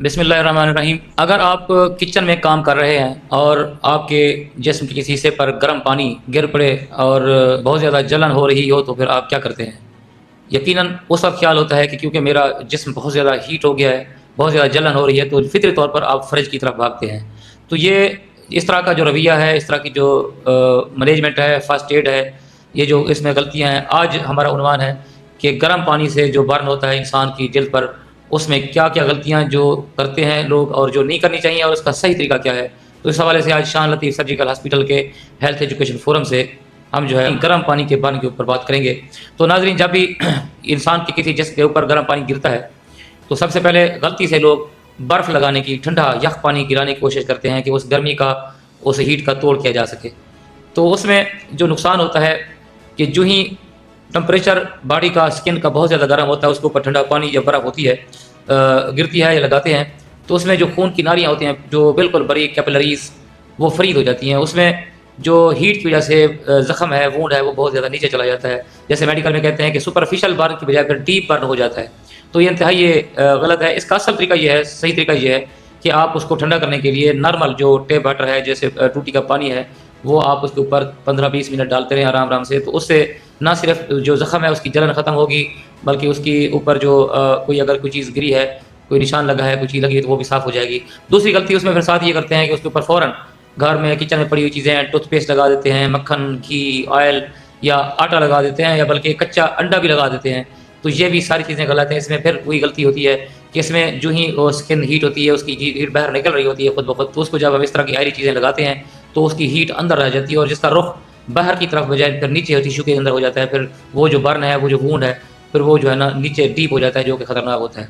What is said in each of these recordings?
بسم اللہ الرحمن الرحیم۔ اگر آپ کچن میں کام کر رہے ہیں اور آپ کے جسم کے کسی حصے پر گرم پانی گر پڑے اور بہت زیادہ جلن ہو رہی ہو تو پھر آپ کیا کرتے ہیں؟ یقیناً اس وقت خیال ہوتا ہے کہ کیونکہ میرا جسم بہت زیادہ ہیٹ ہو گیا ہے، بہت زیادہ جلن ہو رہی ہے، تو فطری طور پر آپ فرج کی طرف بھاگتے ہیں۔ تو یہ اس طرح کا جو رویہ ہے، اس طرح کی جو مینجمنٹ ہے، فرسٹ ایڈ ہے، یہ جو اس میں غلطیاں ہیں، آج ہمارا عنوان ہے کہ گرم پانی سے جو برن ہوتا ہے انسان کی جلد پر، اس میں کیا کیا غلطیاں جو کرتے ہیں لوگ اور جو نہیں کرنی چاہیے، اور اس کا صحیح طریقہ کیا ہے۔ تو اس حوالے سے آج شان لطیف سرجیکل ہاسپٹل کے ہیلتھ ایجوکیشن فورم سے ہم جو ہے گرم پانی کے برن کے اوپر بات کریں گے۔ تو ناظرین، جب بھی انسان کے کسی جسم کے اوپر گرم پانی گرتا ہے تو سب سے پہلے غلطی سے لوگ برف لگانے کی، ٹھنڈا یخ پانی گرانے کی کوشش کرتے ہیں کہ اس گرمی کا، اس ہیٹ کا توڑ کیا جا سکے۔ تو اس میں جو نقصان ہوتا ہے کہ جو ہی ٹمپریچر باڈی کا، اسکن کا بہت زیادہ گرم ہوتا ہے، اس کے اوپر ٹھنڈا پانی یا برف ہوتی ہے، گرتی ہے یا لگاتے ہیں، تو اس میں جو خون کی نالیاں ہوتی ہیں، جو بالکل بڑی کیپلریز، وہ فرید ہو جاتی ہیں۔ اس میں جو ہیٹ کی وجہ سے زخم ہے، وونڈ ہے، وہ بہت زیادہ نیچے چلا جاتا ہے۔ جیسے میڈیکل میں کہتے ہیں کہ سپرفیشل برن کی بجائے پھر ڈیپ برن ہو جاتا ہے۔ تو یہ انتہائی غلط ہے۔ اس کا اصل طریقہ یہ ہے، صحیح طریقہ یہ ہے کہ آپ اس کو ٹھنڈا کرنے کے لیے نارمل جو ٹیپ واٹر ہے، جیسے ٹوٹی کا پانی ہے، وہ آپ اس کے اوپر 15-20 منٹ ڈالتے رہیں آرام آرام سے۔ تو اس سے نہ صرف جو زخم ہے اس کی جلن ختم ہوگی، بلکہ اس کی اوپر جو کوئی اگر کوئی چیز گری ہے، کوئی نشان لگا ہے، کوئی چیز لگی ہے، تو وہ بھی صاف ہو جائے گی۔ دوسری غلطی اس میں پھر ساتھ یہ کرتے ہیں کہ اس کے اوپر فوراً گھر میں کچن میں پڑی ہوئی چیزیں، ٹوتھ پیسٹ لگا دیتے ہیں، مکھن، گھی، آئل یا آٹا لگا دیتے ہیں، یا بلکہ کچا انڈا بھی لگا دیتے ہیں۔ تو یہ بھی ساری چیزیں غلط ہیں۔ اس میں پھر وہی غلطی ہوتی ہے کہ اس میں جو ہی وہ اسکن ہیٹ ہوتی ہے، اس کی ہیٹ باہر نکل رہی ہوتی ہے خود بخود، تو اس کو جب ہم اس طرح کی آئلی چیزیں لگاتے ہیں تو اس کی ہیٹ اندر رہ جاتی ہے، اور جس کا رخ باہر کی طرف بجائے پھر نیچے ٹیشو کے اندر ہو جاتا ہے۔ پھر وہ جو برن ہے، وہ جو وونڈ ہے، پھر وہ جو ہے نا نیچے ڈیپ ہو جاتا ہے، جو کہ خطرناک ہوتا ہے۔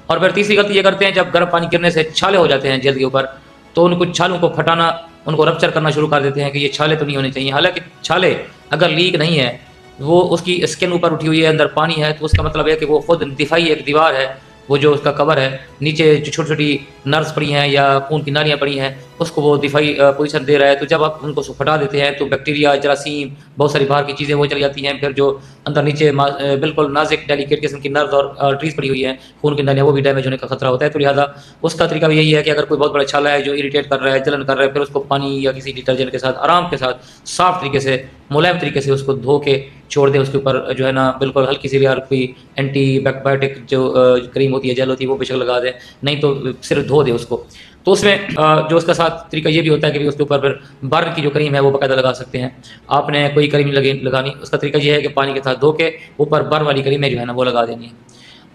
اور پھر تیسری غلطی یہ کرتے ہیں، جب گرم پانی گرنے سے چھالے ہو جاتے ہیں جلد کے اوپر، تو ان کو چھالوں کو پھٹانا، ان کو رپچر کرنا شروع کر دیتے ہیں کہ یہ چھالے تو نہیں ہونے چاہیے۔ حالانکہ چھالے اگر لیک نہیں ہے، وہ اس کی اسکن اوپر اٹھی ہوئی ہے، اندر پانی ہے، تو اس کا مطلب ہے کہ وہ خود دفاعی ایک دیوار ہے، وہ جو اس کا کور ہے، نیچے جو چھوٹی چھوٹی نرس پڑی ہیں یا خون کی نالیاں پڑی ہیں، اس کو وہ دفاعی پوزیشن دے رہا ہے۔ تو جب آپ ان کو پھٹا دیتے ہیں تو بیکٹیریا، جراثیم، بہت ساری باہر کی چیزیں وہ چلی جاتی ہیں۔ پھر جو اندر نیچے بالکل نازک ڈیلیکیٹ قسم کی نرز اور آرٹریز پڑی ہوئی ہیں، خون کی نالیاں، وہ بھی ڈیمیج ہونے کا خطرہ ہوتا ہے۔ تو لہٰذا اس کا طریقہ بھی یہی ہے کہ اگر کوئی بہت بڑا چھالا ہے جو اریٹیٹ کر رہا ہے، جلن کر رہا ہے، پھر اس کو پانی یا کسی ڈٹرجنٹ کے ساتھ آرام کے ساتھ صاف طریقے سے، ملائم طریقے سے اس کو دھو کے چھوڑ دیں۔ اس کے اوپر جو ہے نا بالکل ہلکی سی یار کوئی اینٹی بائیوٹک جو کریم ہوتی ہے، جیل ہوتی ہے، وہ بے شک لگا دیں، نہیں تو صرف دھو دیں اس کو۔ تو اس میں جو اس کا ساتھ طریقہ یہ بھی ہوتا ہے کہ اس کے اوپر پھر برن کی جو کریم ہے وہ باقاعدہ لگا سکتے ہیں۔ آپ نے کوئی کریم لگانی، اس کا طریقہ یہ ہے کہ پانی کے ساتھ دھو کے اوپر برن والی کریمیں جو ہے نا وہ لگا دینی ہے۔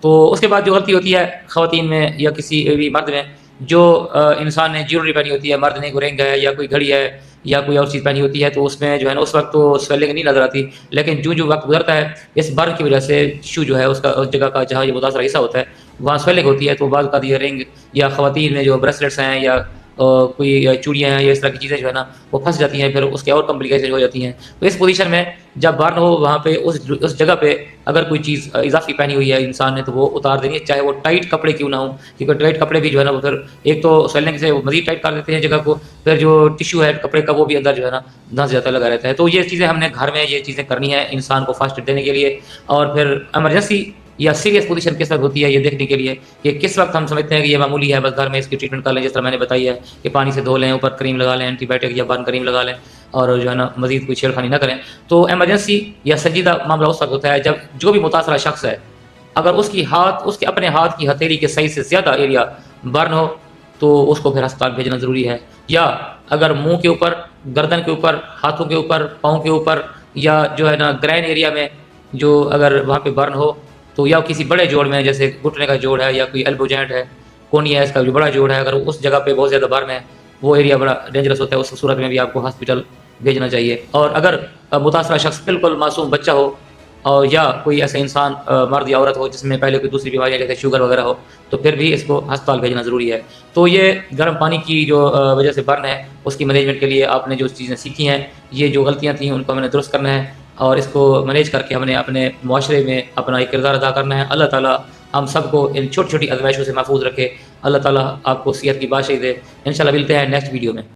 تو اس کے بعد جو غلطی ہوتی ہے خواتین میں یا کسی بھی مرد میں، جو انسان نے جیولری پہنی ہوتی ہے، مرد نے کوئی رنگ ہے یا کوئی گھڑی ہے یا کوئی اور چیز پہنی ہوتی ہے، تو اس میں جو ہے نا اس وقت تو سویلنگ نہیں نظر آتی، لیکن جو وقت گزرتا ہے، اس برن کی وجہ سے ٹیشو جو ہے اس کا، اس جگہ کا جہاں یہ متاثرہ حصہ ہوتا ہے، وہاں سویلنگ ہوتی ہے۔ تو بعض کا یہ رنگ یا خواتین میں جو بریسلیٹس ہیں یا کوئی چوڑیاں ہیں یا اس طرح کی چیزیں جو ہے نا وہ پھنس جاتی ہیں، پھر اس کے اور کمپلیکیشن ہو جاتی ہیں۔ تو اس پوزیشن میں جب برن ہو، وہاں پہ اس جگہ پہ اگر کوئی چیز اضافی پہنی ہوئی ہے انسان نے، تو وہ اتار دینی ہے، چاہے وہ ٹائٹ کپڑے کیوں نہ ہوں، کیونکہ ٹائٹ کپڑے بھی جو ہے نا وہ پھر ایک تو سویلنگ سے وہ مزید ٹائٹ کر دیتے ہیں جگہ کو، پھر جو ٹیشو ہے کپڑے کا وہ بھی اندر جو ہے نا دھنس جاتا لگا رہتا ہے۔ تو یہ چیزیں ہم نے گھر میں یہ چیزیں کرنی ہے انسان کو فرسٹ ایڈ دینے کے لیے، اور پھر ایمرجنسی یا سیریس پوزیشن کس وقت ہوتی ہے یہ دیکھنے کے لیے کہ کس وقت ہم سمجھتے ہیں کہ یہ معمولی ہے، بس گھر میں اس کی ٹریٹمنٹ کر لیں، جس طرح میں نے بتائی ہے کہ پانی سے دھو لیں، اوپر کریم لگا لیں، اینٹی بائیوٹک یا برن کریم لگا لیں، اور جو ہے نا مزید کوئی چھیڑ خانی نہ کریں۔ تو ایمرجنسی یا سنجیدہ معاملہ اس وقت ہوتا ہے جب جو بھی متاثرہ شخص ہے، اگر اس کے اپنے ہاتھ کی ہتھیلی کے صحیح سے زیادہ ایریا برن ہو تو اس کو پھر ہسپتال بھیجنا ضروری ہے۔ یا اگر منہ کے اوپر، گردن کے اوپر، ہاتھوں کے اوپر، پاؤں کے اوپر، یا جو ہے نا گرین ایریا میں جو اگر وہاں پہ برن ہو، تو یا کسی بڑے جوڑ میں جیسے گھٹنے کا جوڑ ہے یا کوئی ایلبو جوائنٹ ہے، کونیا ہے اس کا جو بڑا جوڑ ہے، اگر اس جگہ پہ بہت زیادہ برن ہے، وہ ایریا بڑا ڈینجرس ہوتا ہے، اس صورت میں بھی آپ کو ہاسپٹل بھیجنا چاہیے۔ اور اگر متاثرہ شخص بالکل معصوم بچہ ہو، اور یا کوئی ایسا انسان مرد یا عورت ہو جس میں پہلے کوئی دوسری بیماریاں جیسے شوگر وغیرہ ہو، تو پھر بھی اس کو ہسپتال بھیجنا ضروری ہے۔ تو یہ گرم پانی کی جو وجہ سے برن ہے، اس کی مینجمنٹ کے لیے آپ نے جو چیزیں سیکھی ہیں، یہ جو غلطیاں تھیں ان کو ہمیں نے درست کرنا ہے، اور اس کو مینیج کر کے ہم نے اپنے معاشرے میں اپنا ایک کردار ادا کرنا ہے۔ اللہ تعالیٰ ہم سب کو ان چھوٹی چھوٹی آزمائشوں سے محفوظ رکھے۔ اللہ تعالیٰ آپ کو صحت کی بادشاہی دے۔ انشاءاللہ ملتے ہیں نیکسٹ ویڈیو میں۔